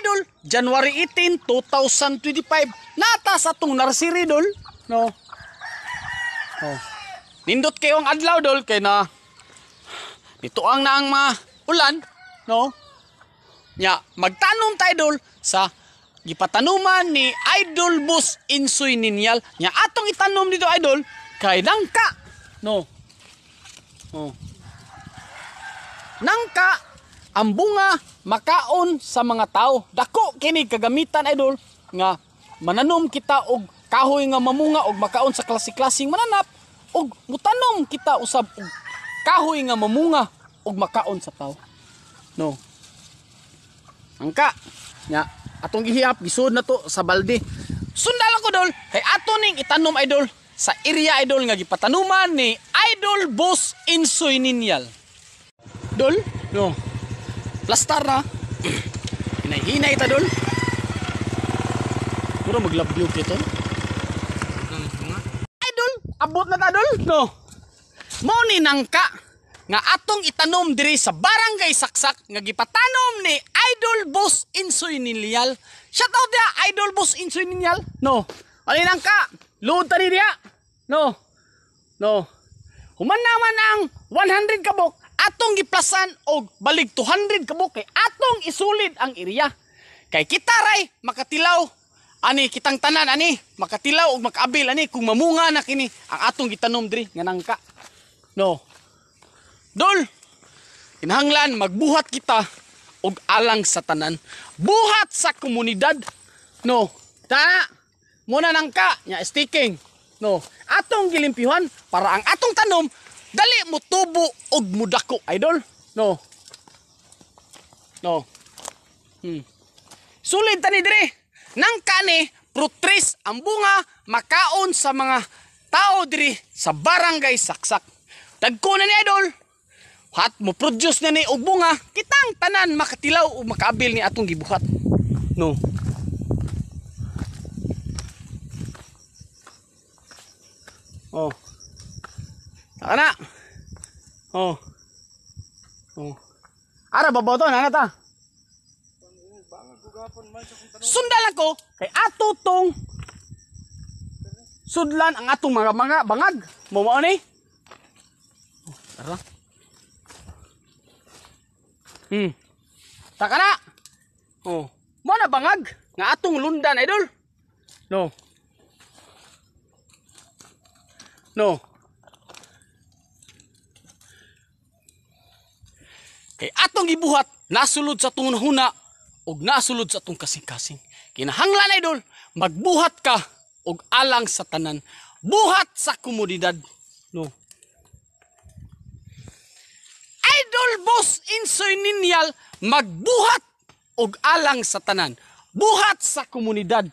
idol, January 18, 2025. Nata sa tong nursery dol. No. Oh. Nindot kayo ang adlaw dol kay na dito ang naang ulan, no? Nya, magtanom tayo dol sa gipatanuman ni Idol Boss Insoy Ninyal. Nya atong itanom dito idol kay nangka. No. Oh. Nangka ang bunga makaon sa mga tao. Dako kini kagamitan idol nga mananom kita og kahoy nga mamunga og makaon sa klase-klaseng mananap og mutanom kita usab og kahoy nga mamunga og makaon sa tao. No. Angka nya atong gihiyap gisud na to sa balde. Sundal ko dol kay ato ning itanom idol sa area idol nga gipatanuman ni Idol Boss Insoy Ninyal. Dol, no. Plastar na. Hinay-hinay ta dol. Puro maglabyog dito. Idol, abot na ta dol, no. Mao ni nangka nga atong itanom diri sa Barangay Saksak nga gipatanom ni Idol Boss Insoy Ninyal. Shout out dia Idol Boss Insoy Ninyal. No. Ani nangka, load ta diya. No. No. Human naman ang 100 kabok atong giplasan og balik 200 kabok kay atong isulid ang area. Kay kita ray makatilaw ani kitang tanan ani makatilaw og makaabil ani kung mamunga na kini ang atong gitanom diri nga nangka. No. Dol, kinahanglan magbuhat kita og alang sa tanan. Buhat sa komunidad. No. Ta, muna nangka nya sticking. No. Atong gilimpyuhan para ang atong tanom dali mo tubo og mudako, idol. No. No. Sulid tani dire. Nangka ni prutris ang bunga makaon sa mga tao diri sa Barangay Saksak. Dagko na ni idol. Hat mo produce na ni og bunga, kitang tanan makatilaw o makaabil ni atong gibuhat. No. Oh. Saka na. Oh. Oh. Ara babaw to na ta. Sundal ako kay ato tong sudlan ang atong mga bangag. Mo ni? Oh, tara. Taka na. Oh, mo na bangag nga atong lundan idol. No. No. Kay atong gibuhat nasulod sa atong huna og nasulod sa atong kasing-kasing. Kinahanglan idol magbuhat ka og alang sa tanan. Buhat sa komunidad. No. Idol Boss Insoy Ninyal magbuhat og alang sa tanan. Buhat sa komunidad.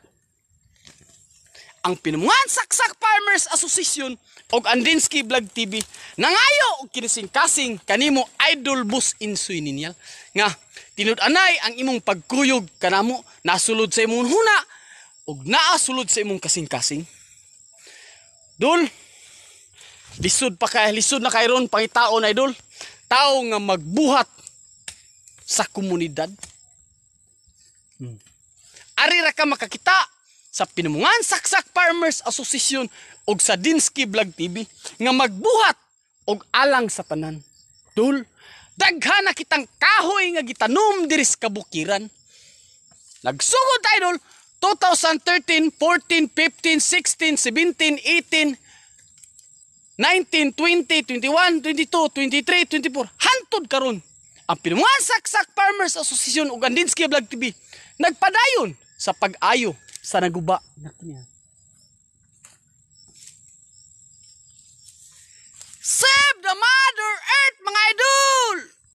Ang Pinumungan Saksak Farmers Association og Andinsky Vlog TV nangayo og kinising-kasing kanimo Idol Boss Insoy Ninyal nga tinud-anay ang imong pagkuyog kanamo nasulod sa imong huna og naasulod sa imong kasing-kasing. Dol, lisod na kay ron pangitaon idol. Tao nga magbuhat sa komunidad. Ari ra ka makakita sa Pinumungan Saksak Farmers Association og sa Dinsky Vlog TV nga magbuhat og alang sa tanan. Dul, daghan na kitang kahoy nga gitanom diri sa kabukiran. Nagsugod tayo dul 2013, 14, 15, 16, 17, 18, 19, 20, 21, 22, 23, 24, hantod karon. Ang Pinumungan Saksak Farmers Association ug Andinsky Vlog TV nagpadayon sa pag-ayo sa naguba.